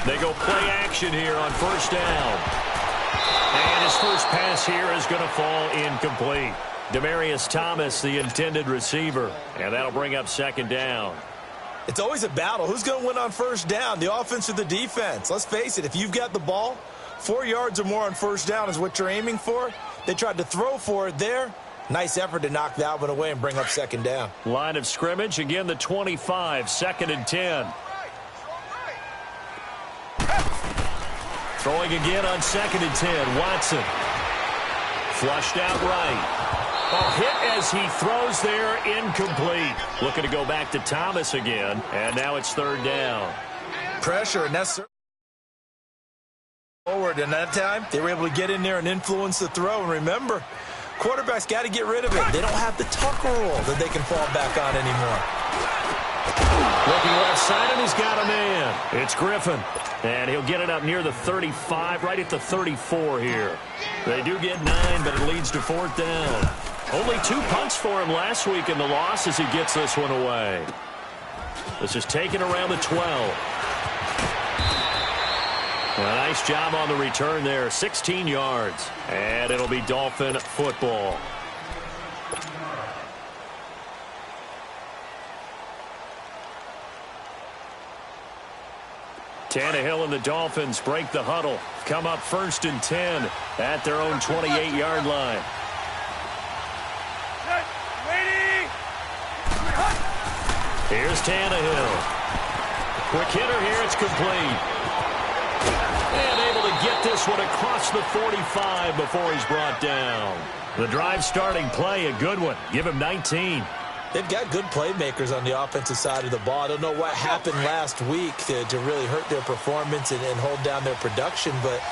They go play action here on first down. And his first pass here is going to fall incomplete. Demaryius Thomas, the intended receiver. And that'll bring up second down. It's always a battle. Who's going to win on first down, the offense or the defense? Let's face it, if you've got the ball, 4 yards or more on first down is what you're aiming for. They tried to throw for it there. Nice effort to knock that one away and bring up second down. Line of scrimmage, again the 25, 2nd and 10. Throwing again on 2nd and 10, Watson. Flushed out right. A hit as he throws there, incomplete. Looking to go back to Thomas again, and now it's 3rd down. Pressure, necessary. Forward, and that time, they were able to get in there and influence the throw. And remember, quarterbacks got to get rid of it. They don't have the Tucker rule that they can fall back on anymore. Looking left side, and he's got a man. It's Griffin, and he'll get it up near the 35, right at the 34 here. They do get 9, but it leads to 4th down. Only 2 punts for him last week in the loss as he gets this one away. This is taken around the 12. A nice job on the return there, 16 yards. And it'll be Dolphin football. Tannehill and the Dolphins break the huddle. Come up 1st and 10 at their own 28-yard line. Here's Tannehill. Quick hitter here, it's complete. And able to get this one across the 45 before he's brought down. The drive starting play, a good one. Give him 19. They've got good playmakers on the offensive side of the ball. I don't know what happened last week to really hurt their performance and hold down their production, but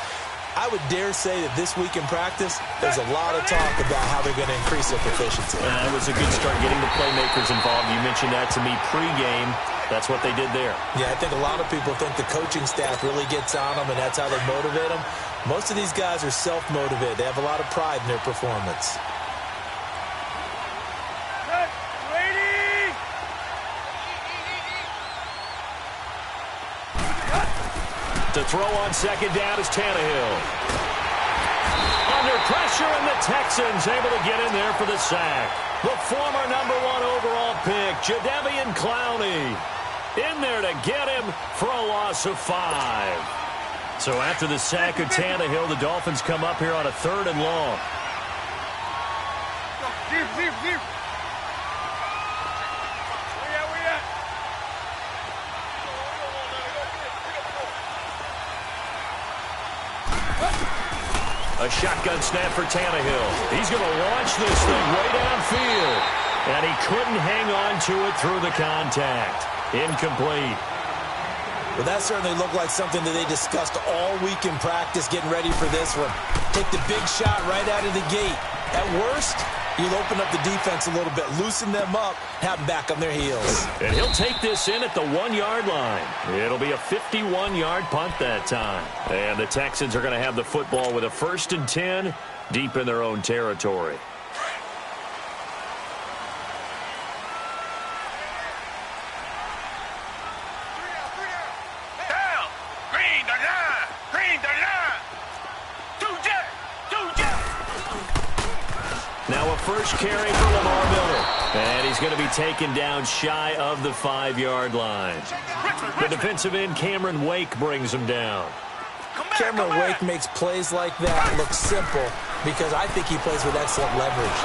I would dare say that this week in practice, there's a lot of talk about how they're going to increase their proficiency. It was a good start getting the playmakers involved. You mentioned that to me pregame. That's what they did there. Yeah, I think a lot of people think the coaching staff really gets on them, and that's how they motivate them. Most of these guys are self-motivated. They have a lot of pride in their performance. To throw on 2nd down is Tannehill. Under pressure, and the Texans able to get in there for the sack. The former #1 overall pick, Jadeveon Clowney, in there to get him for a loss of 5. So after the sack of Tannehill, the Dolphins come up here on a 3rd and long. A shotgun snap for Tannehill. He's going to launch this thing way downfield. And he couldn't hang on to it through the contact. Incomplete. Well, that certainly looked like something that they discussed all week in practice, getting ready for this one. Take the big shot right out of the gate. At worst, you'll open up the defense a little bit, loosen them up, have them back on their heels. And he'll take this in at the 1-yard line. It'll be a 51-yard punt that time. And the Texans are going to have the football with a 1st and 10 deep in their own territory. Now a first carry for Lamar Miller. And he's going to be taken down shy of the 5-yard line. The defensive end, Cameron Wake, brings him down. Cameron Wake makes plays like that look simple because I think he plays with excellent leverage.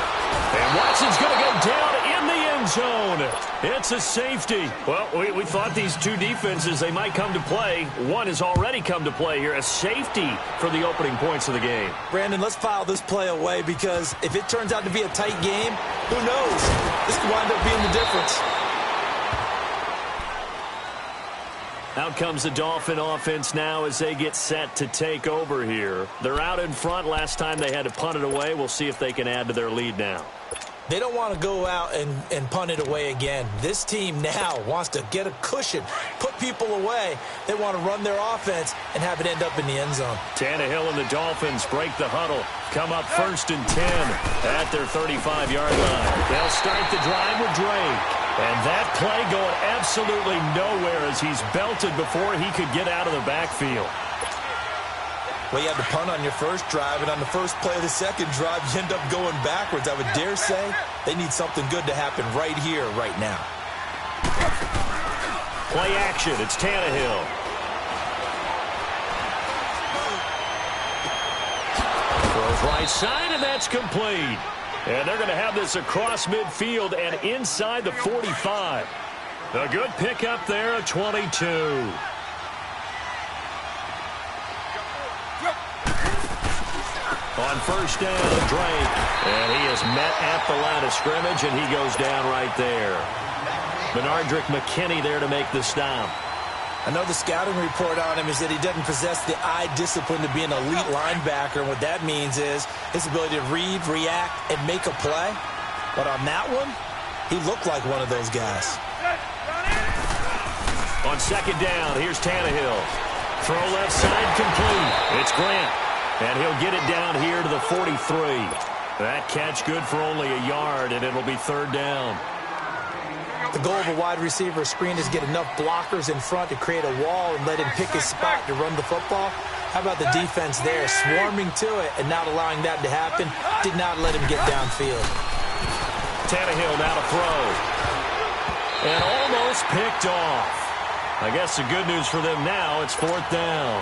And Watson's going to go down in the end zone. It's a safety. Well, we thought these two defenses, they might come to play. One has already come to play here. A safety for the opening points of the game. Brandon, let's file this play away because if it turns out to be a tight game, who knows? This could wind up being the difference. Out comes the Dolphin offense now as they get set to take over here. They're out in front. Last time they had to punt it away. We'll see if they can add to their lead now. They don't want to go out and punt it away again. This team now wants to get a cushion, put people away. They want to run their offense and have it end up in the end zone. Tannehill and the Dolphins break the huddle. Come up 1st and 10 at their 35-yard line. They'll start the drive with Drake. And that play going absolutely nowhere as he's belted before he could get out of the backfield. Well, you had to punt on your first drive, and on the first play of the second drive, you end up going backwards. I would dare say they need something good to happen right here, right now. Play action. It's Tannehill. Throws right side, and that's complete. And they're going to have this across midfield and inside the 45. A good pickup there at 22. On first down, Drake. And he is met at the line of scrimmage, and he goes down right there. Benardrick McKinney there to make the stop. I know the scouting report on him is that he doesn't possess the eye discipline to be an elite linebacker. And what that means is his ability to read, react, and make a play. But on that one, he looked like one of those guys. On second down, here's Tannehill. Throw left side complete. It's Grant. And he'll get it down here to the 43. That catch good for only a yard, and it'll be third down. The goal of a wide receiver screen is get enough blockers in front to create a wall and let him pick his spot to run the football. How about the defense there, swarming to it and not allowing that to happen? Did not let him get downfield. Tannehill now to throw. And almost picked off. I guess the good news for them now, it's fourth down.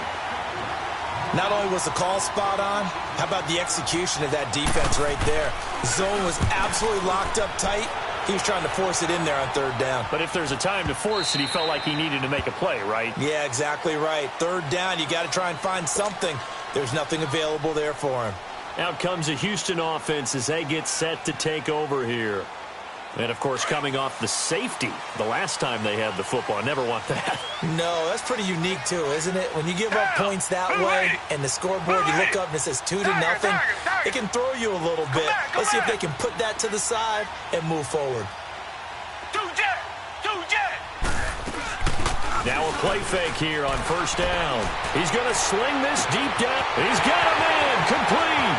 Not only was the call spot on, how about the execution of that defense right there? The zone was absolutely locked up tight. He was trying to force it in there on third down. But if there's a time to force it, he felt like he needed to make a play, right? Yeah, exactly right. Third down, you got to try and find something. There's nothing available there for him. Out comes the Houston offense as they get set to take over here. And, of course, coming off the safety the last time they had the football. Never want that. No, that's pretty unique, too, isn't it? When you give up points that way and the scoreboard, you look up and it says 2-0, it can throw you a little bit. Let's see if they can put that to the side and move forward. Now a play fake here on first down. He's going to sling this deep down. He's got a man. Complete.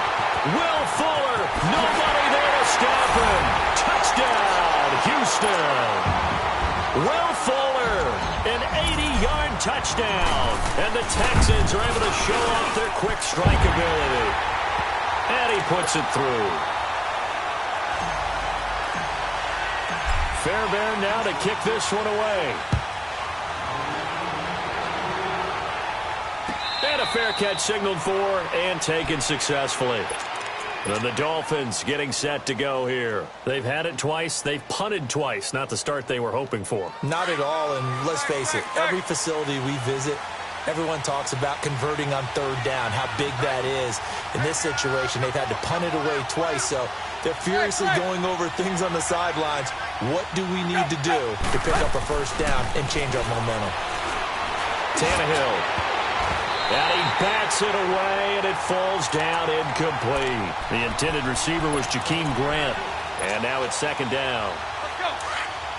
Will Fuller. Nobody there to stop him. Touchdown, Houston. Will Fuller, an 80-yard touchdown. And the Texans are able to show off their quick strike ability. And he puts it through. Fairbairn now to kick this one away. And a fair catch signaled for and taken successfully. And the Dolphins getting set to go here. They've had it twice. They've punted twice. Not the start they were hoping for. Not at all, and let's face it, every facility we visit, everyone talks about converting on third down, how big that is. In this situation, they've had to punt it away twice, so they're furiously going over things on the sidelines. What do we need to do to pick up a first down and change our momentum? Tannehill. And he bats it away, and it falls down incomplete. The intended receiver was Jakeem Grant. And now it's second down.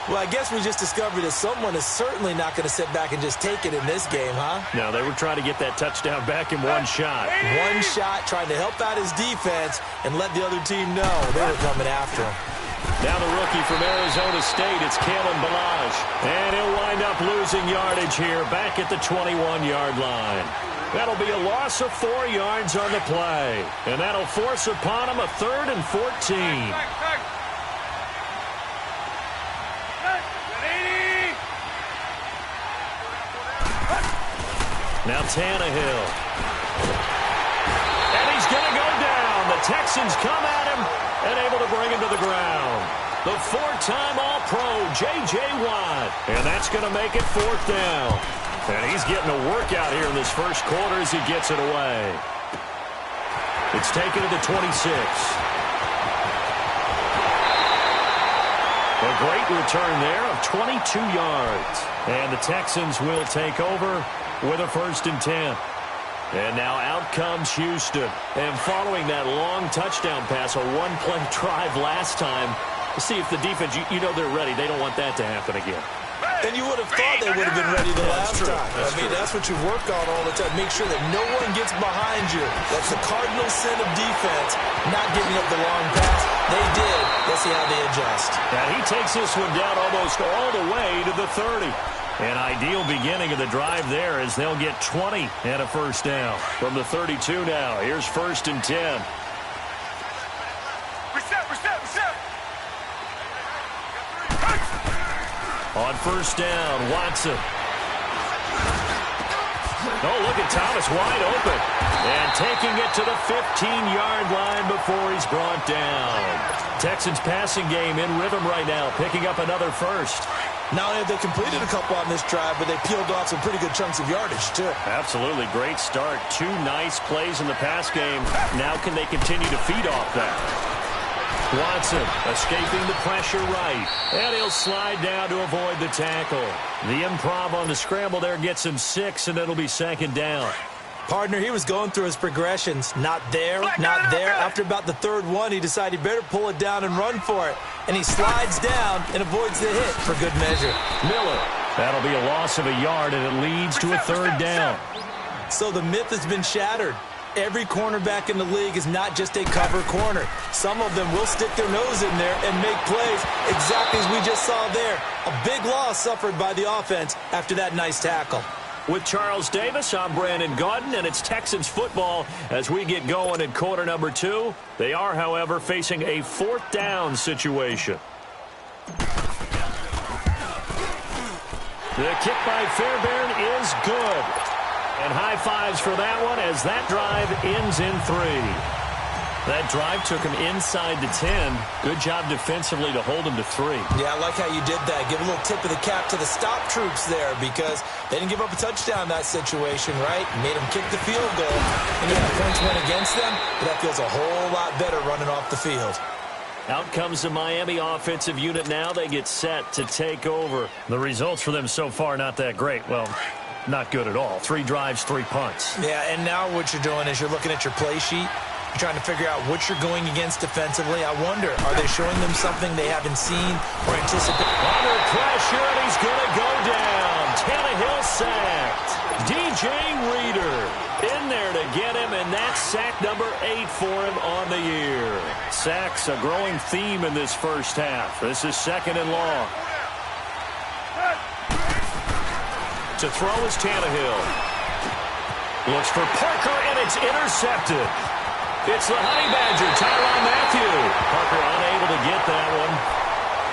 Well, I guess we just discovered that someone is certainly not going to sit back and just take it in this game, huh? No, they were trying to get that touchdown back in one shot. One shot, trying to help out his defense and let the other team know they were coming after him. Now the rookie from Arizona State, it's Kalen Ballage. And he'll wind up losing yardage here back at the 21-yard line. That'll be a loss of 4 yards on the play. And that'll force upon him a 3rd and 14. Now Tannehill. And he's going to go down. The Texans come at him and able to bring him to the ground. The 4-time All-Pro, J.J. Watt. And that's going to make it 4th down. And he's getting a workout here in this first quarter as he gets it away. It's taken to the 26. A great return there of 22 yards. And the Texans will take over with a 1st and 10. And now out comes Houston. And following that long touchdown pass, a one-play drive last time, to see if the defense, you know they're ready. They don't want that to happen again. then you would have thought they would have been ready the last time. I mean, that's what you work on all the time. Make sure that no one gets behind you. That's the cardinal sin of defense, not giving up the long pass. They did. Let's see how they adjust. And he takes this one down almost all the way to the 30. An ideal beginning of the drive there as they'll get 20 and a first down. From the 32 now, here's 1st and 10. On 1st down, Watson. Oh, look at Thomas wide open. And taking it to the 15-yard line before he's brought down. Texans passing game in rhythm right now, picking up another first. Not only have they completed a couple on this drive, but they peeled off some pretty good chunks of yardage, too. Absolutely. Great start. 2 nice plays in the pass game. Now can they continue to feed off that? Watson escaping the pressure right. And he'll slide down to avoid the tackle. The improv on the scramble there gets him 6, and it'll be 2nd down. Partner, he was going through his progressions. Not there, not there. After about the 3rd one, he decided he better pull it down and run for it. And he slides down and avoids the hit for good measure. Miller. That'll be a loss of a yard, and it leads to a 3rd down. So the myth has been shattered. Every cornerback in the league is not just a cover corner. Some of them will stick their nose in there and make plays exactly as we just saw there. A big loss suffered by the offense after that nice tackle. With Charles Davis, I'm Brandon Gaudin, and it's Texans football as we get going in quarter number 2. They are, however, facing a 4th down situation. The kick by Fairbairn is good. And high fives for that one as that drive ends in 3. That drive took him inside the 10. Good job defensively to hold him to 3. Yeah, I like how you did that. Give a little tip of the cap to the stop troops there because they didn't give up a touchdown in that situation, right? Made them kick the field goal. And yeah, points went against them, but that feels a whole lot better running off the field. Out comes the Miami offensive unit now. They get set to take over. The results for them so far not that great. Well, not good at all. 3 drives, 3 punts. Yeah, and now what you're doing is you're looking at your play sheet. You're trying to figure out what you're going against defensively. I wonder, are they showing them something they haven't seen or anticipated? Under pressure, and he's going to go down. Tannehill sacked. DJ Reader in there to get him, and that's sack number 8 for him on the year. Sacks a growing theme in this first half. This is 2nd and long. To throw is Tannehill. Looks for Parker, and it's intercepted. It's the Honey Badger, Tyrann Mathieu. Parker unable to get that one.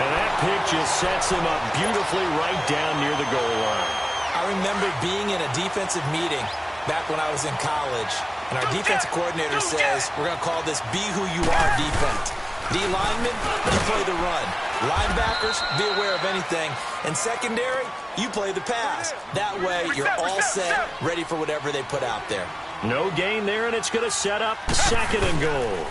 And that pick just sets him up beautifully right down near the goal line. I remember being in a defensive meeting back when I was in college, and our defensive coordinator says, we're going to call this Be Who You Are defense. D linemen, you play the run. Linebackers, be aware of anything. And secondary, you play the pass. That way, you're all set, ready for whatever they put out there. No gain there, and it's going to set up 2nd and goal.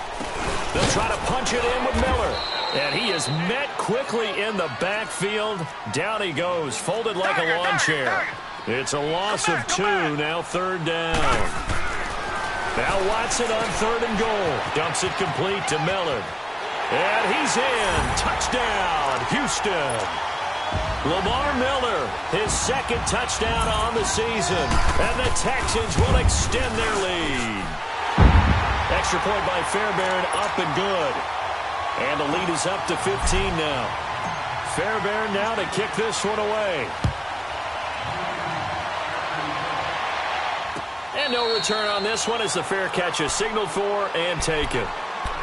They'll try to punch it in with Miller. And he is met quickly in the backfield. Down he goes, folded like a lawn chair. It's a loss of 2, now 3rd down. Now Watson on 3rd and goal. Dumps it complete to Miller. And he's in. Touchdown, Houston. Lamar Miller, his 2nd touchdown on the season. And the Texans will extend their lead. Extra point by Fairbairn, up and good. And the lead is up to 15 now. Fairbairn now to kick this one away. And no return on this one as the fair catch is signaled for and taken.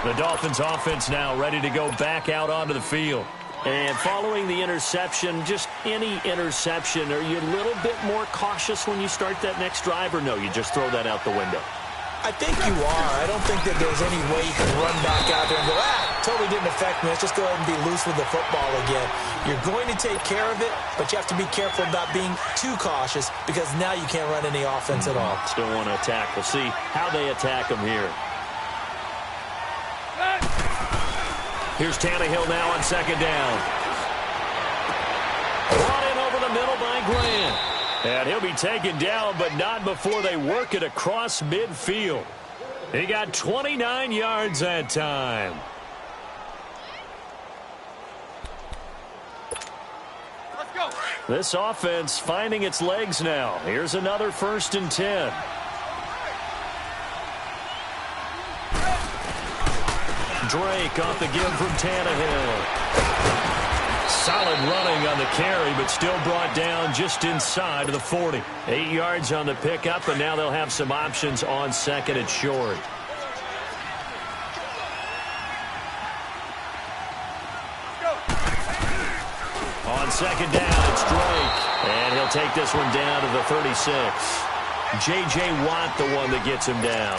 The Dolphins offense now ready to go back out onto the field. And following the interception, just any interception, are you a little bit more cautious when you start that next drive, or no, you just throw that out the window? I think you are. I don't think that there's any way you can run back out there and go, totally didn't affect me. Let's just go ahead and be loose with the football again. You're going to take care of it, but you have to be careful about being too cautious because now you can't run any offense at all. Still want to attack. We'll see how they attack them here. Here's Tannehill now on 2nd down. Brought in over the middle by Grant. And he'll be taken down, but not before they work it across midfield. He got 29 yards that time. Let's go. This offense finding its legs now. Here's another 1st and 10. Drake off the give from Tannehill. Solid running on the carry, but still brought down just inside of the 40. 8 yards on the pickup, and now they'll have some options on 2nd and short. On 2nd down, it's Drake, and he'll take this one down to the 36. J.J. Watt, the one that gets him down.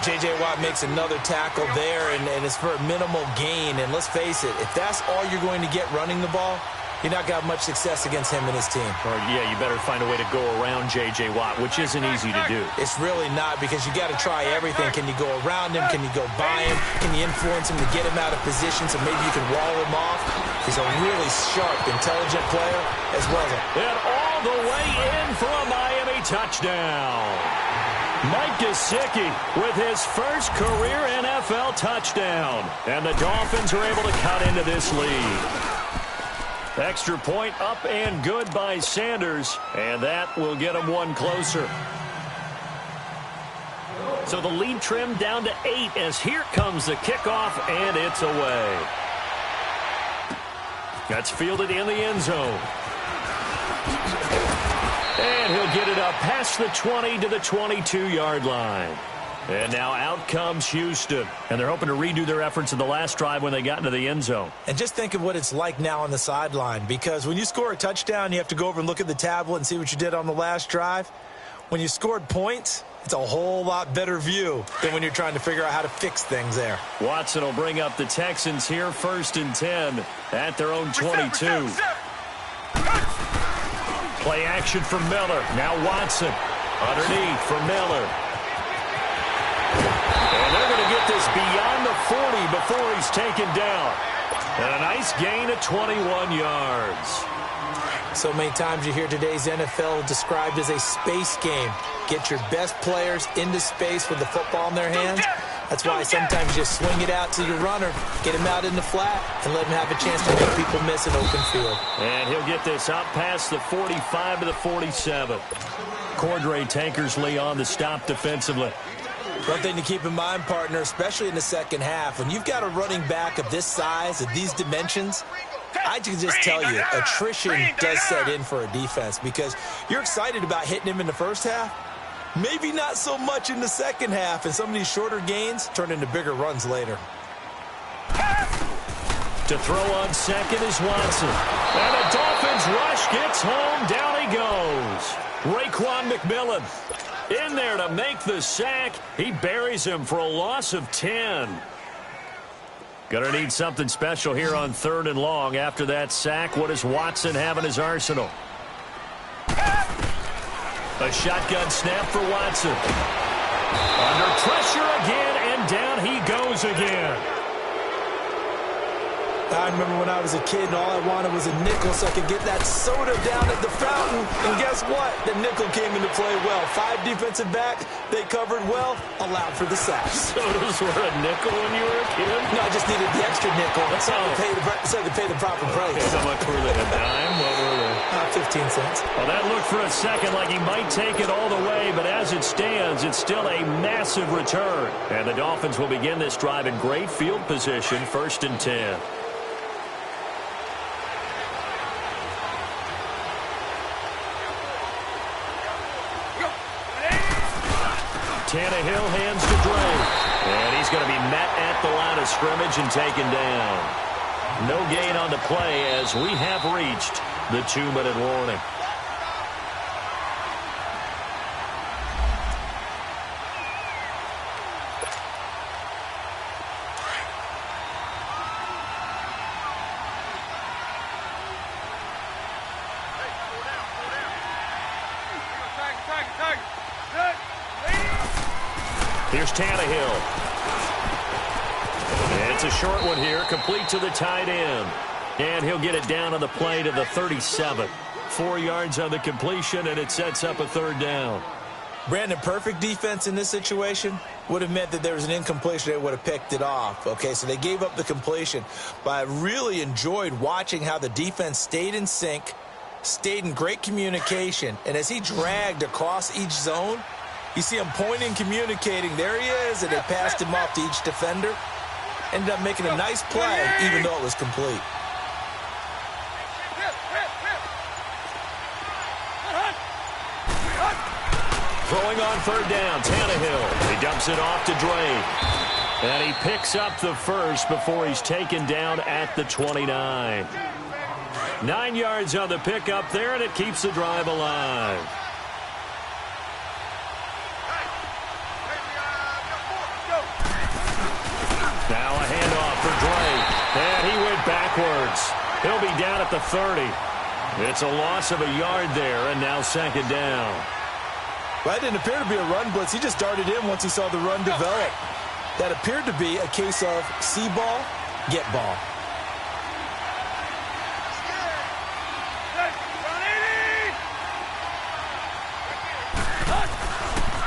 J.J. Watt makes another tackle there, and it's for a minimal gain. And let's face it, if that's all you're going to get running the ball, you're not going to have much success against him and his team. Or, yeah, you better find a way to go around J.J. Watt, which isn't easy to do. It's really not, because you got to try everything. Can you go around him? Can you go by him? Can you influence him to get him out of position so maybe you can wall him off? He's a really sharp, intelligent player as well. And all the way in for a Miami touchdown. Mike Gesicki with his first career NFL touchdown. And the Dolphins are able to cut into this lead. Extra point up and good by Sanders. And that will get them one closer. So the lead trimmed down to 8 as here comes the kickoff, and it's away. That's fielded in the end zone. And he'll get it up past the 20 to the 22-yard line. And now out comes Houston. And they're hoping to redo their efforts in the last drive when they got into the end zone. And just think of what it's like now on the sideline. Because when you score a touchdown, you have to go over and look at the tablet and see what you did on the last drive. When you scored points, it's a whole lot better view than when you're trying to figure out how to fix things there. Watson will bring up the Texans here, 1st and 10 at their own 22. Play action from Miller. Now Watson underneath for Miller. And they're going to get this beyond the 40 before he's taken down. And a nice gain of 21 yards. So many times you hear today's NFL described as a space game. Get your best players into space with the football in their hands. That's why sometimes you just swing it out to your runner, get him out in the flat, and let him have a chance to make people miss an open field. And he'll get this out past the 45 to the 47. Cordray Tankersley on the stop defensively. One thing to keep in mind, partner, especially in the second half, when you've got a running back of this size, of these dimensions, I can just tell you, attrition does set in for a defense because you're excited about hitting him in the first half. Maybe not so much in the second half, and some of these shorter gains turn into bigger runs later. To throw on 2nd is Watson. And the Dolphins rush gets home. Down he goes. Raekwon McMillan in there to make the sack. He buries him for a loss of 10. Gonna need something special here on 3rd and long. After that sack, what does Watson have in his arsenal? A shotgun snap for Watson. Under pressure again, and down he goes again. I remember when I was a kid and all I wanted was a nickel so I could get that soda down at the fountain. And guess what? The nickel came into play well. 5 defensive backs, they covered well, allowed for the sacks. Sodas were a nickel when you were a kid? No, I just needed the extra nickel so I could pay the proper price. Okay, how much were they? A dime? What were they? 15 cents. Well, that looked for a second like he might take it all the way, but as it stands, it's still a massive return. And the Dolphins will begin this drive in great field position, 1st and 10. Tannehill hands to Drake. And he's going to be met at the line of scrimmage and taken down. No gain on the play as we have reached the 2-minute warning. Here's Tannehill. And it's a short one here, complete to the tight end. And he'll get it down on the play to the 37. 4 yards on the completion, and it sets up a 3rd down. Brandon, perfect defense in this situation would have meant that there was an incompletion. They would have picked it off. Okay, so they gave up the completion. But I really enjoyed watching how the defense stayed in sync, stayed in great communication. And as he dragged across each zone, you see him pointing, communicating. There he is, and they passed him off to each defender. Ended up making a nice play, even though it was complete. Throwing on third down, Tannehill. He dumps it off to Drake. And he picks up the first before he's taken down at the 29. 9 yards on the pickup there, and it keeps the drive alive. Now a handoff for Drake. And he went backwards. He'll be down at the 30. It's a loss of a yard there, and now second down. Well, that didn't appear to be a run blitz. He just darted in once he saw the run develop. That appeared to be a case of see ball, get ball.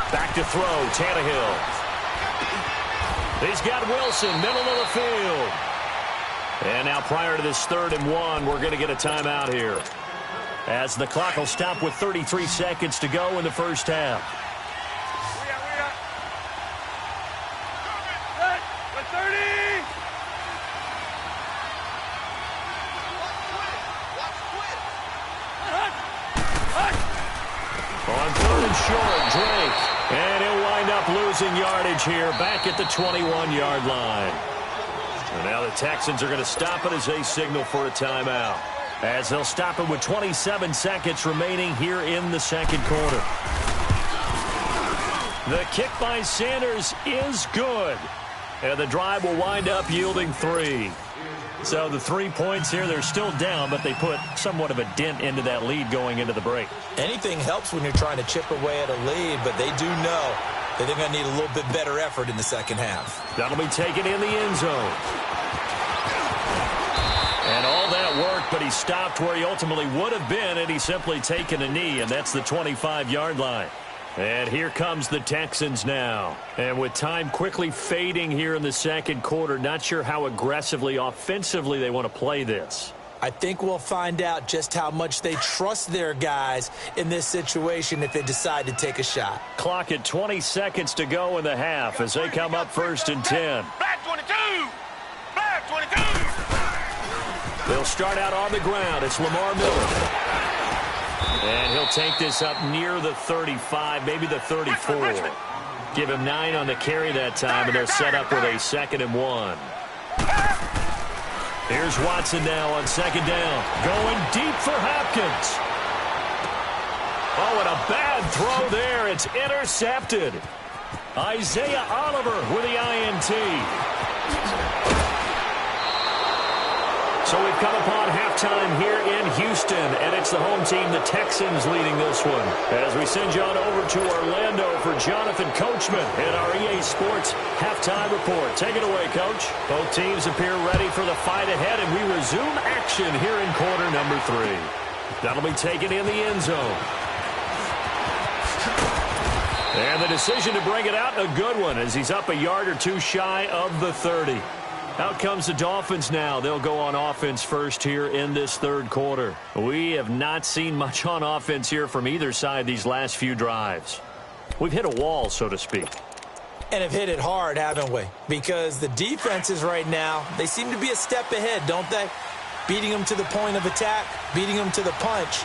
Back to throw, Tannehill. He's got Wilson, middle of the field. And now prior to this 3rd and 1, we're going to get a timeout here, as the clock will stop with 33 seconds to go in the first half. On 3rd and short, Drake. And he'll wind up losing yardage here back at the 21-yard line. And now the Texans are going to stop it as they signal for a timeout, as they'll stop it with 27 seconds remaining here in the second quarter. The kick by Sanders is good, and the drive will wind up yielding 3. So the 3 points here, they're still down, but they put somewhat of a dent into that lead going into the break. Anything helps when you're trying to chip away at a lead, but they do know that they're going to need a little bit better effort in the second half. That'll be taken in the end zone. And all that worked, but he stopped where he ultimately would have been had he simply taken a knee, and that's the 25-yard line. And here comes the Texans now. And with time quickly fading here in the second quarter, not sure how aggressively, offensively they want to play this. I think we'll find out just how much they trust their guys in this situation if they decide to take a shot. Clock at 20 seconds to go in the half as they come up 1st and 10. Black 22! Black 22! They'll start out on the ground. It's Lamar Miller. And he'll take this up near the 35, maybe the 34. Give him 9 on the carry that time, and they're set up with a 2nd and 1. Here's Watson now on 2nd down. Going deep for Hopkins. Oh, and a bad throw there. It's intercepted. Isaiah Oliver with the INT. So we've come upon halftime here in Houston, and it's the home team, the Texans, leading this one. As we send you on over to Orlando for Jonathan Coachman in our EA Sports halftime report. Take it away, Coach. Both teams appear ready for the fight ahead, and we resume action here in quarter number 3. That'll be taken in the end zone. And the decision to bring it out, a good one, as he's up a yard or two shy of the 30. Out comes the Dolphins now. They'll go on offense first here in this 3rd quarter. We have not seen much on offense here from either side these last few drives. We've hit a wall, so to speak. And have hit it hard, haven't we? Because the defenses right now, they seem to be a step ahead, don't they? Beating them to the point of attack, beating them to the punch.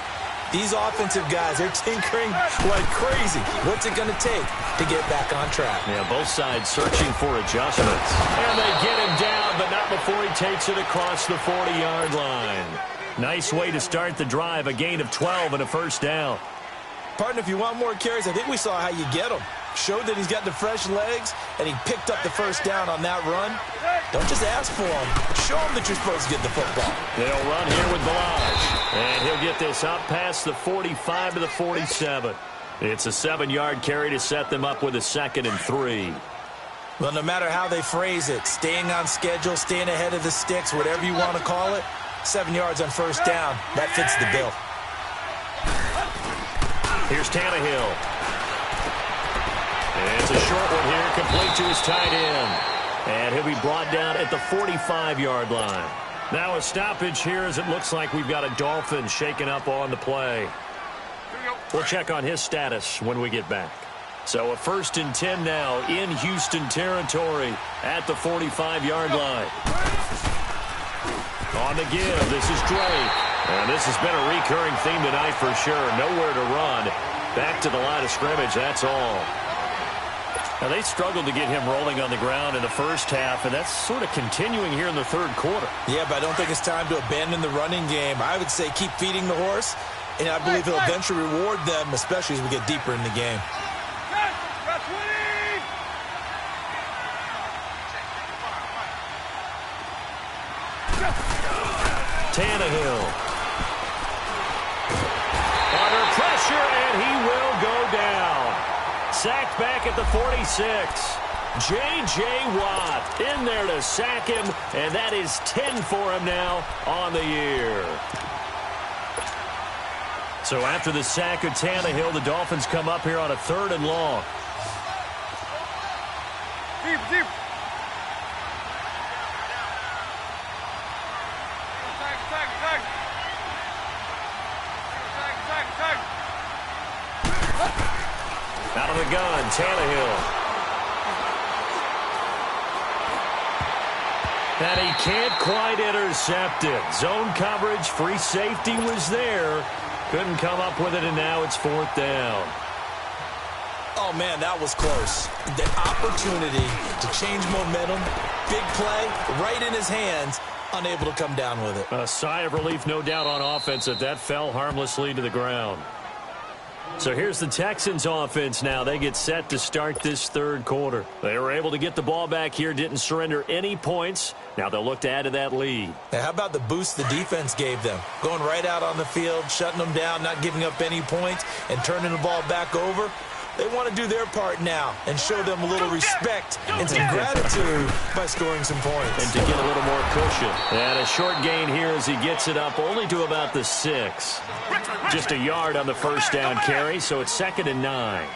These offensive guys, they're tinkering like crazy. What's it going to take to get back on track? Yeah, both sides searching for adjustments. And they get him down, but not before he takes it across the 40-yard line. Nice way to start the drive, a gain of 12 and a 1st down. Partner, if you want more carries, I think we saw how you get them. Showed that he's got the fresh legs, and he picked up the 1st down on that run. Don't just ask for him. Show him that you're supposed to get the football. They'll run here with Balaj. And he'll get this up past the 45 to the 47. It's a 7-yard carry to set them up with a 2nd and 3. Well, no matter how they phrase it, staying on schedule, staying ahead of the sticks, whatever you want to call it, 7 yards on 1st down, that fits the bill. Here's Tannehill. And it's a short one here, complete to his tight end. And he'll be brought down at the 45-yard line. Now a stoppage here as it looks like we've got a Dolphin shaken up on the play. We'll check on his status when we get back. So a 1st and 10 now in Houston territory at the 45-yard line. On the give, this is Drake. And this has been a recurring theme tonight for sure. Nowhere to run. Back to the line of scrimmage, that's all. Now, they struggled to get him rolling on the ground in the first half, and that's sort of continuing here in the third quarter. Yeah, but I don't think it's time to abandon the running game. I would say keep feeding the horse, and I believe he'll eventually reward them, especially as we get deeper in the game. Tannehill. Under pressure, and he will go down. Sacked back at the 46. J.J. Watt in there to sack him, and that is 10 for him now on the year. So after the sack of Tannehill, the Dolphins come up here on a 3rd and long. Deep. Out of the gun, Tannehill. And he can't quite intercept it. Zone coverage, free safety was there. Couldn't come up with it, and now it's 4th down. Oh, man, that was close. The opportunity to change momentum, big play, right in his hands, unable to come down with it. A sigh of relief, no doubt, on offense that fell harmlessly to the ground. So here's the Texans offense now. They get set to start this third quarter. They were able to get the ball back here, didn't surrender any points. Now they'll look to add to that lead. Now, how about the boost the defense gave them? Going right out on the field, shutting them down, not giving up any points, and turning the ball back over. They want to do their part now and show them a little respect and some gratitude by scoring some points. And to get a little more cushion. And a short gain here as he gets it up only to about the 6. Just a yard on the first down carry, so it's 2nd and 9.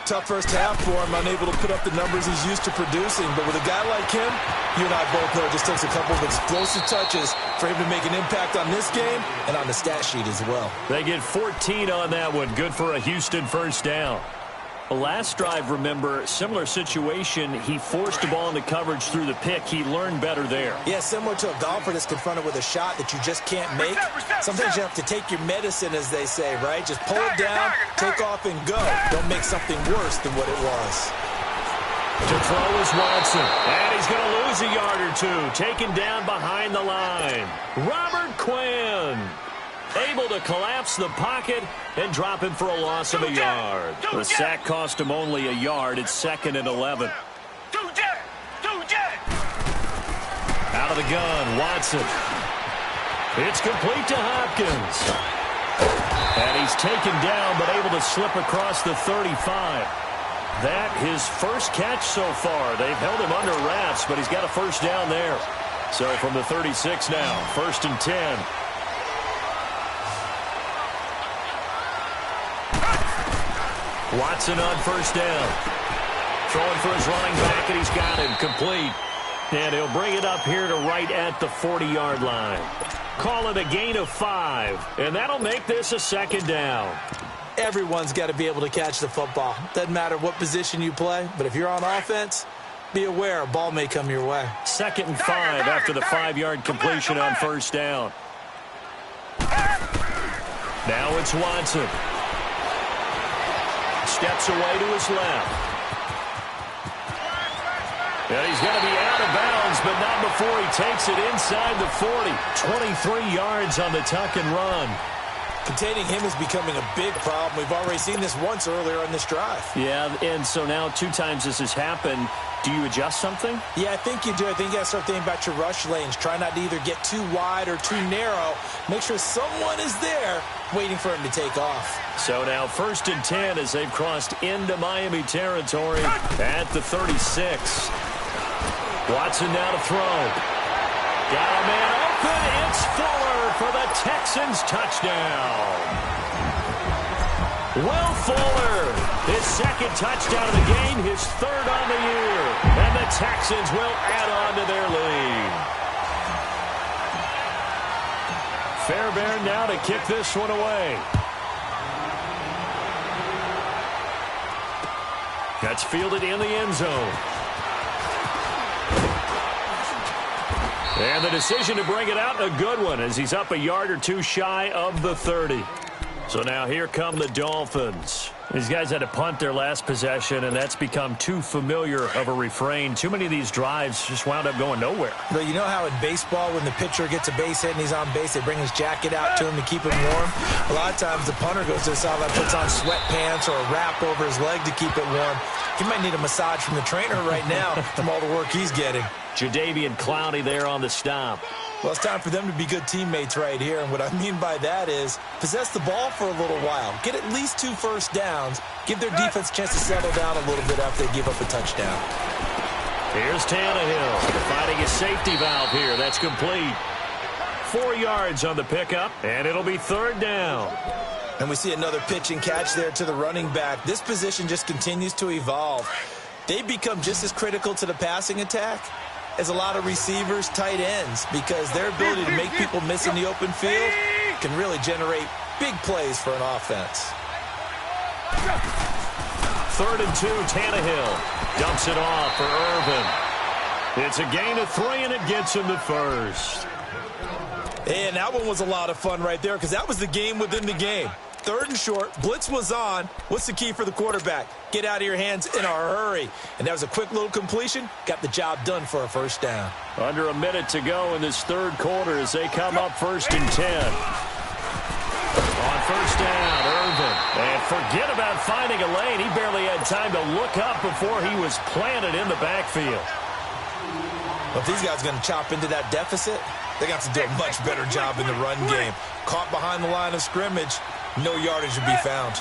Tough first half for him, unable to put up the numbers he's used to producing. But with a guy like him, you and I both know it just takes a couple of explosive touches for him to make an impact on this game and on the stat sheet as well. They get 14 on that one. Good for a Houston first down. The last drive, remember, similar situation. He forced the ball into coverage through the pick. He learned better there. Yeah, similar to a golfer that's confronted with a shot that you just can't make. Sometimes you have to take your medicine, as they say, right? Just pull it down, take off, and go. Don't make something worse than what it was. To throw is Watson. And he's going to lose a yard or two. Taken down behind the line. Robert Quinn. Able to collapse the pocket and drop him for a loss of a yard. The sack cost him only a yard. It's 2nd and 11. Out of the gun, Watson. It's complete to Hopkins. And he's taken down but able to slip across the 35. That his first catch so far. They've held him under wraps, but he's got a first down there. So from the 36 now, 1st and 10. Watson on first down. Throwing for his running back, and he's got him complete. And he'll bring it up here to right at the 40-yard line. Call it a gain of 5, and that'll make this a 2nd down. Everyone's got to be able to catch the football. Doesn't matter what position you play, but if you're on offense, be aware a ball may come your way. 2nd and 5 after the 5-yard completion on first down. Now it's Watson. Steps away to his left. And he's going to be out of bounds, but not before he takes it inside the 40. 23 yards on the tuck and run. Containing him is becoming a big problem. We've already seen this once earlier on this drive. Yeah, and so now 2 times this has happened. Do you adjust something? Yeah, I think you do. I think you got to start thinking about your rush lanes. Try not to either get too wide or too narrow. Make sure someone is there waiting for him to take off. So now 1st and 10 as they've crossed into Miami territory at the 36. Watson now to throw. Got a man open. It's Fuller for the Texans touchdown. Will Fuller, his 2nd touchdown of the game, his 3rd on the year. And the Texans will add on to their lead. Fairbairn now to kick this one away. That's fielded in the end zone. And the decision to bring it out, a good one, as he's up a yard or two shy of the 30. So now here come the Dolphins. These guys had to punt their last possession, and that's become too familiar of a refrain. Too many of these drives just wound up going nowhere. But you know how in baseball, when the pitcher gets a base hit and he's on base, they bring his jacket out to him to keep him warm? A lot of times the punter goes to the sideline, puts on sweatpants or a wrap over his leg to keep it warm. He might need a massage from the trainer right now from all the work he's getting. Jadeveon Clowney there on the stop. Well, it's time for them to be good teammates right here. And what I mean by that is possess the ball for a little while. Get at least 2 first downs. Give their defense a chance to settle down a little bit after they give up a touchdown. Here's Tannehill finding a safety valve here. That's complete. 4 yards on the pickup, and it'll be 3rd down. And we see another pitch and catch there to the running back. This position just continues to evolve. They become just as critical to the passing attack as a lot of receivers, tight ends, because their ability to make people miss in the open field can really generate big plays for an offense. 3rd and 2, Tannehill dumps it off for Irvin. It's a gain of 3, and it gets him to first. And that one was a lot of fun right there, because that was the game within the game. 3rd and short, blitz was on. What's the key for the quarterback? Get out of your hands in a hurry. And that was a quick little completion. Got the job done for a first down. Under a minute to go in this 3rd quarter as they come up 1st and 10. On 1st down, Irvin. And forget about finding a lane. He barely had time to look up before he was planted in the backfield. Well, if these guys are going to chop into that deficit, they got to do a much better job in the run game. Caught behind the line of scrimmage. No yardage would be found.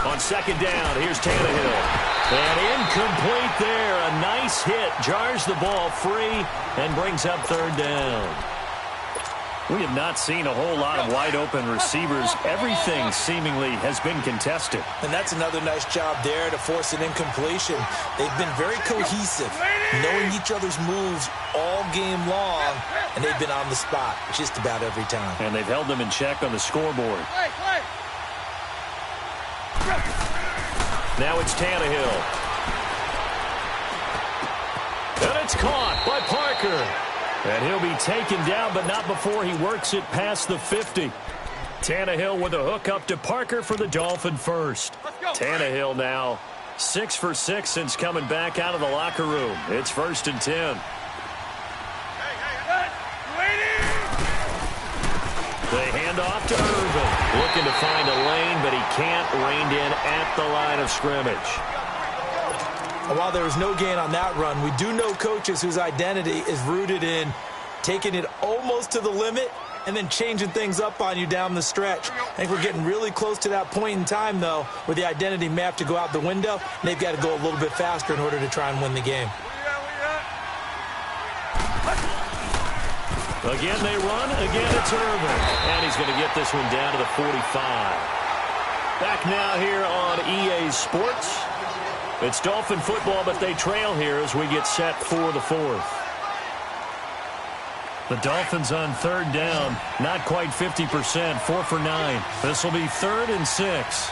On 2nd down, here's Tannehill. And incomplete there. A nice hit. Jars the ball free and brings up 3rd down. We have not seen a whole lot of wide-open receivers. Everything seemingly has been contested. And that's another nice job there to force an incompletion. They've been very cohesive, knowing each other's moves all game long, and they've been on the spot just about every time. And they've held them in check on the scoreboard. Now it's Tannehill. And it's caught by Parker. And he'll be taken down, but not before he works it past the 50. Tannehill with a hook up to Parker for the Dolphin first. Tannehill now 6 for 6 since coming back out of the locker room. It's 1st and 10. They hand off to Irvin. Looking to find a lane, but he can't. Reined in at the line of scrimmage. While there was no gain on that run, we do know coaches whose identity is rooted in taking it almost to the limit and then changing things up on you down the stretch. I think we're getting really close to that point in time, though, where the identity may have to go out the window, and they've got to go a little bit faster in order to try and win the game. Again they run. Again it's Irvin. And he's going to get this one down to the 45. Back now here on EA Sports. It's Dolphin football, but they trail here as we get set for the 4th. The Dolphins on 3rd down, not quite 50%, 4 for 9. This will be 3rd and 6.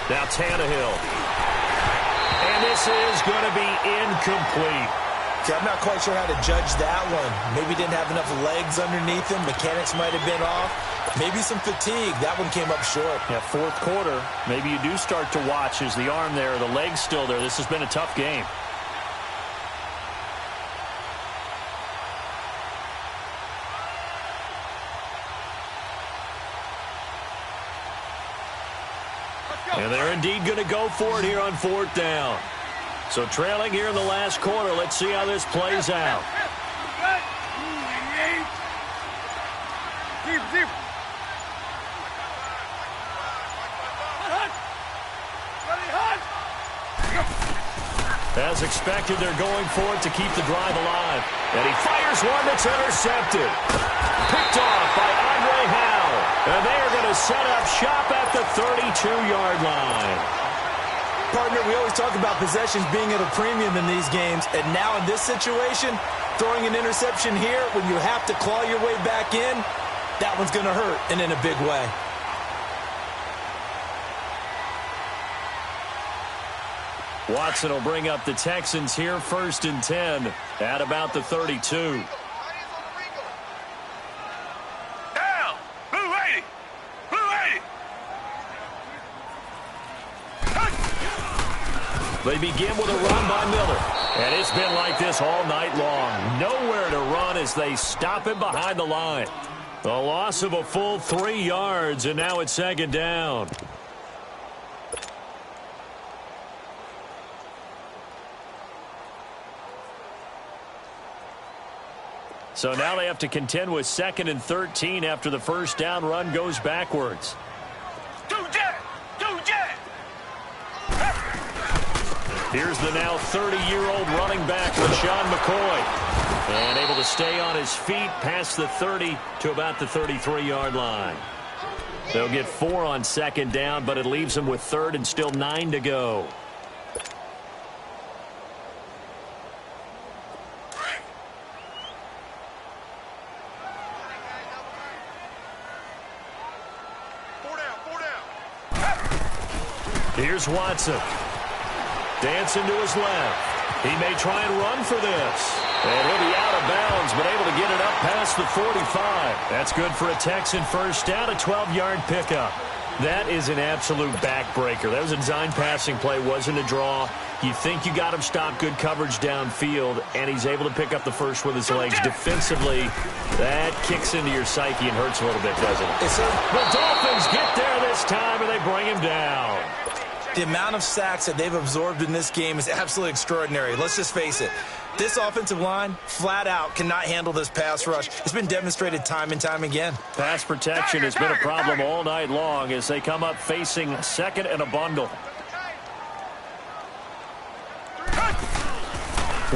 Now Tannehill. And this is going to be incomplete. Okay, I'm not quite sure how to judge that one. Maybe didn't have enough legs underneath him. Mechanics might have been off. Maybe some fatigue. That one came up short. Yeah, 4th quarter. Maybe you do start to watch. Is the arm there, the leg's still there? This has been a tough game. And they're indeed going to go for it here on 4th down. So trailing here in the last quarter. Let's see how this plays out. As expected, they're going for it to keep the drive alive. And he fires one that's intercepted. Picked off by Andre Howe. And they are to set up shop at the 32-yard line. Partner, we always talk about possessions being at a premium in these games, and now in this situation, throwing an interception here when you have to claw your way back in, that one's going to hurt, and in a big way. Watson will bring up the Texans here, 1st and 10 at about the 32. Down. Blue 80. Blue 80. They begin with a run by Miller. And it's been like this all night long. Nowhere to run as they stop him behind the line. A loss of a full 3 yards, and now it's 2nd down. So now they have to contend with 2nd and 13 after the first down run goes backwards. Two jet. Here's the now 30-year-old running back, LaShawn McCoy. And able to stay on his feet past the 30 to about the 33-yard line. They'll get 4 on 2nd down, but it leaves them with 3rd and still 9 to go. Here's Watson. Dancing to his left. He may try and run for this. And he'll be out of bounds, but able to get it up past the 45. That's good for a Texan first down, a 12-yard pickup. That is an absolute backbreaker. That was a design passing play, wasn't a draw. You think you got him stopped, good coverage downfield, and he's able to pick up the first with his legs. Defensively, that kicks into your psyche and hurts a little bit, doesn't it? Yes, sir. The Dolphins get there this time, and they bring him down. The amount of sacks that they've absorbed in this game is absolutely extraordinary. Let's just face it. This offensive line, flat out, cannot handle this pass rush. It's been demonstrated time and time again. Pass protection has been a problem all night long as they come up facing 2nd and a bundle.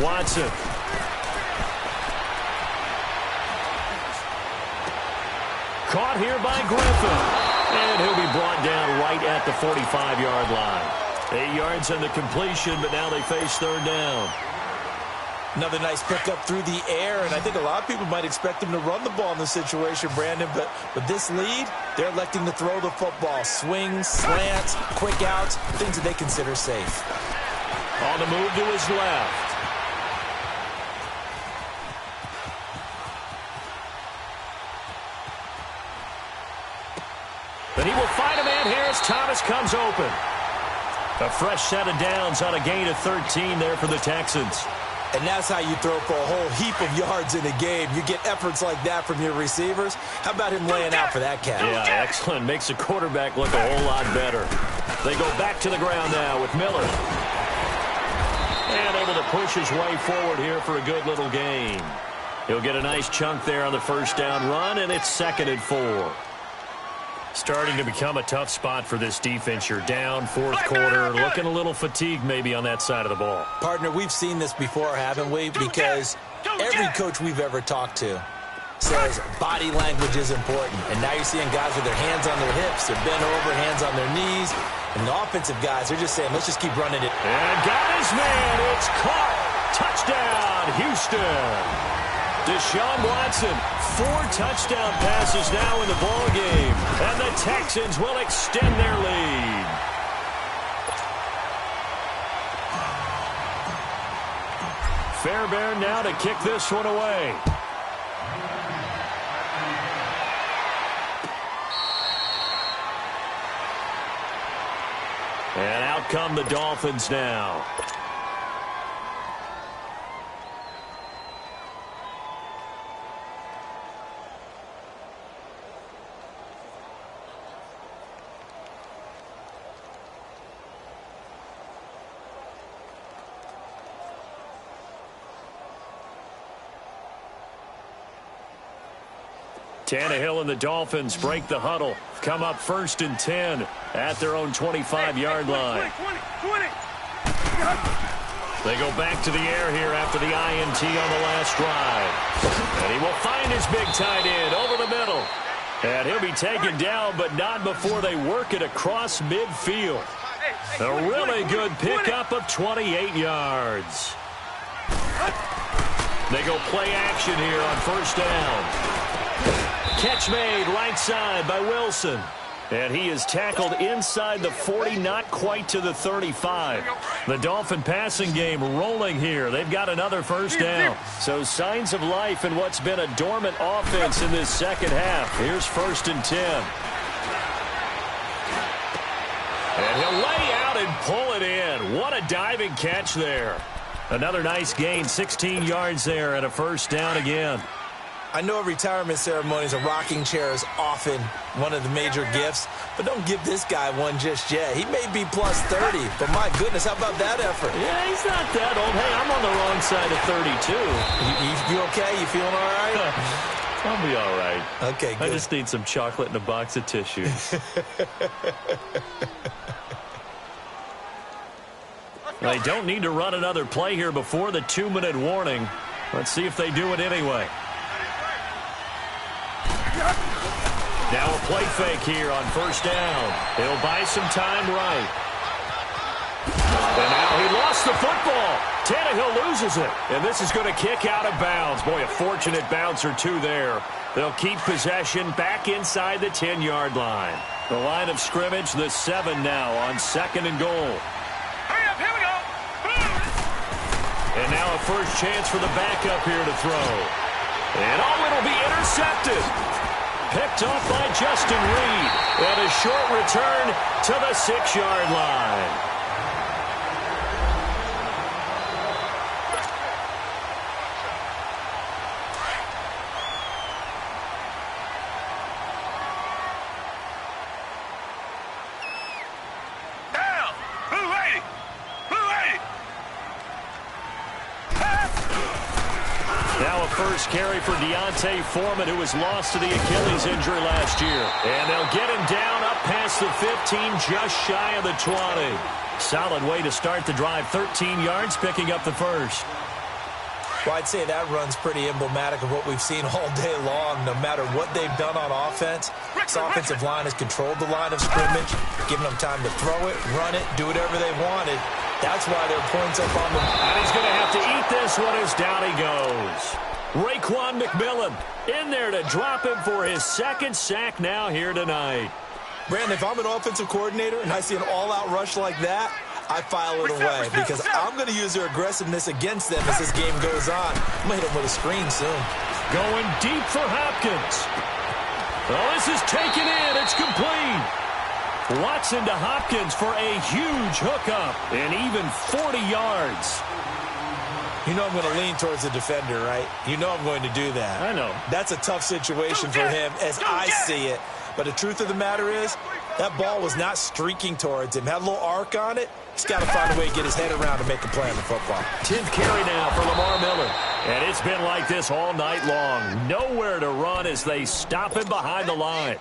Watson. Caught here by Griffin. And he'll be brought down right at the 45-yard line. 8 yards on the completion, but now they face 3rd down. Another nice pickup through the air, and I think a lot of people might expect them to run the ball in this situation, Brandon, but with this lead, they're electing to throw the football. Swings, slants, quick outs, things that they consider safe. On the move to his left. But he will find a man here as Thomas comes open. A fresh set of downs on a gain of 13 there for the Texans. And that's how you throw for a whole heap of yards in a game. You get efforts like that from your receivers. How about him laying out for that catch? Yeah, excellent. Makes the quarterback look a whole lot better. They go back to the ground now with Miller. And able to push his way forward here for a good little gain. He'll get a nice chunk there on the first down run, and it's 2nd and 4. Starting to become a tough spot for this defense. You're down, 4th quarter, looking a little fatigued maybe on that side of the ball. Partner, we've seen this before, haven't we? Because every coach we've ever talked to says body language is important. And now you're seeing guys with their hands on their hips, they're bent over, hands on their knees. And the offensive guys, they're just saying, let's just keep running it. And got his man. It's caught. Touchdown, Houston. Deshaun Watson, 4 touchdown passes now in the ball game, and the Texans will extend their lead. Fairbairn now to kick this one away. And out come the Dolphins now. Tannehill and the Dolphins break the huddle. Come up 1st and 10 at their own 25-yard line. 20. They go back to the air here after the INT on the last drive. And he will find his big tight end over the middle. And he'll be taken down, but not before they work it across midfield. A really good pickup of 28 yards. They go play action here on first down. Catch made right side by Wilson. And he is tackled inside the 40, not quite to the 35. The Dolphin passing game rolling here. They've got another first down. So signs of life in what's been a dormant offense in this second half. Here's 1st and 10. And he'll lay out and pull it in. What a diving catch there. Another nice gain, 16 yards there and a first down again. I know at retirement ceremonies, a rocking chair is often one of the major gifts, but don't give this guy one just yet. He may be plus 30, but my goodness, how about that effort? Yeah, he's not that old. Hey, I'm on the wrong side of 32. You okay? You feeling all right? I'll be all right. Okay, good. I just need some chocolate and a box of tissues. They don't need to run another play here before the 2-minute warning. Let's see if they do it anyway. Now a play fake here on first down. He'll buy some time right. And now he lost the football. Tannehill loses it. And this is going to kick out of bounds. Boy, a fortunate bounce or two there. They'll keep possession back inside the 10-yard line. The line of scrimmage, the 7 now on 2nd and goal. Hurry up, here we go. And now a first chance for the backup here to throw. And it'll be intercepted. Picked off by Justin Reed. And a short return to the 6-yard line. Down. Blue 80. Blue 80. Now a first carry for Deontay Foreman, who was lost to the Achilles injury last year. And they'll get him down up past the 15, just shy of the 20. Solid way to start the drive. 13 yards, picking up the first. Well, I'd say that run's pretty emblematic of what we've seen all day long. No matter what they've done on offense, this offensive line has controlled the line of scrimmage, giving them time to throw it, run it, do whatever they wanted. That's why their points up on the... And he's going to have to eat this one as down he goes. Raekwon McMillan in there to drop him for his 2nd sack now here tonight. Brandon, if I'm an offensive coordinator and I see an all-out rush like that, I file it away because I'm going to use their aggressiveness against them as this game goes on. I'm going to hit them with a screen soon. Going deep for Hopkins. Oh, this is taken in. It's complete. Watson to Hopkins for a huge hookup and even 40 yards. You know I'm going to lean towards the defender, right? You know I'm going to do that. I know. That's a tough situation for him as I see it. But the truth of the matter is, that ball was not streaking towards him. Had a little arc on it. He's got to find a way to get his head around and make a play on the football. 10th carry now for Lamar Miller. And it's been like this all night long. Nowhere to run as they stop him behind the line.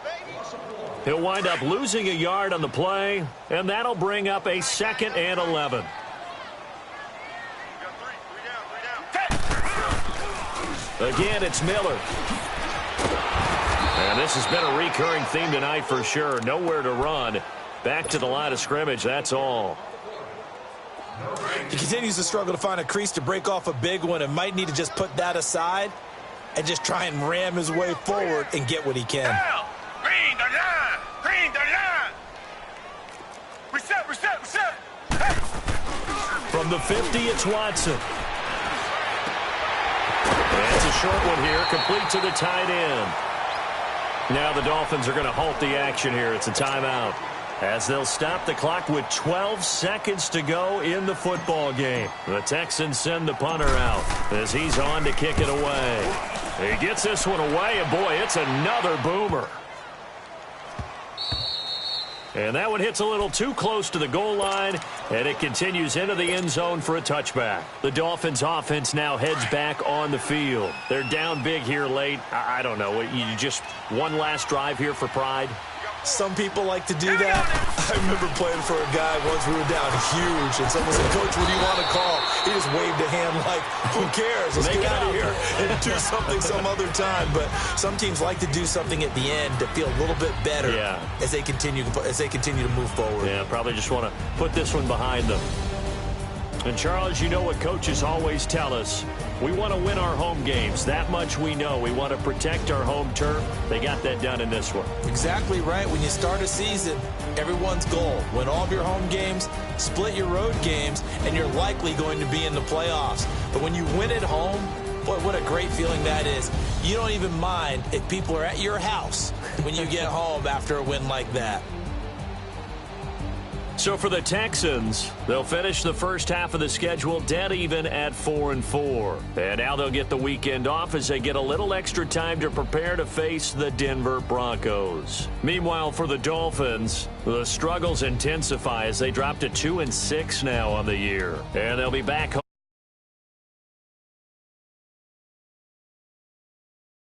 He'll wind up losing a yard on the play, and that'll bring up a 2nd and 11. Again, it's Miller. And this has been a recurring theme tonight for sure. Nowhere to run. Back to the line of scrimmage, that's all. He continues to struggle to find a crease to break off a big one and might need to just put that aside and just try and ram his way forward and get what he can. Down. Green the line. Green the line. Reset, reset, reset. Hey. From the 50, it's Watson. That's a short one here, complete to the tight end. Now the Dolphins are going to halt the action here. It's a timeout, as they'll stop the clock with 12 seconds to go in the football game. The Texans send the punter out as he's on to kick it away. He gets this one away, and boy, it's another boomer. And that one hits a little too close to the goal line, and it continues into the end zone for a touchback. The Dolphins' offense now heads back on the field. They're down big here late. I don't know. You just one last drive here for pride? Some people like to do that. I remember playing for a guy once. We were down huge, and someone said, "Coach, what do you want to call?" He just waved a hand like, "Who cares? Let's get out of here and do something some other time." But some teams like to do something at the end to feel a little bit better as they continue to move forward. Yeah, probably just want to put this one behind them. And, Charles, you know what coaches always tell us. We want to win our home games. That much we know. We want to protect our home turf. They got that done in this one. Exactly right. When you start a season, everyone's goal, win all of your home games, split your road games, and you're likely going to be in the playoffs. But when you win at home, boy, what a great feeling that is. You don't even mind if people are at your house when you get home after a win like that. So for the Texans, they'll finish the first half of the schedule dead even at 4-4. And now they'll get the weekend off as they get a little extra time to prepare to face the Denver Broncos. Meanwhile, for the Dolphins, the struggles intensify as they drop to 2-6 now on the year. And they'll be back home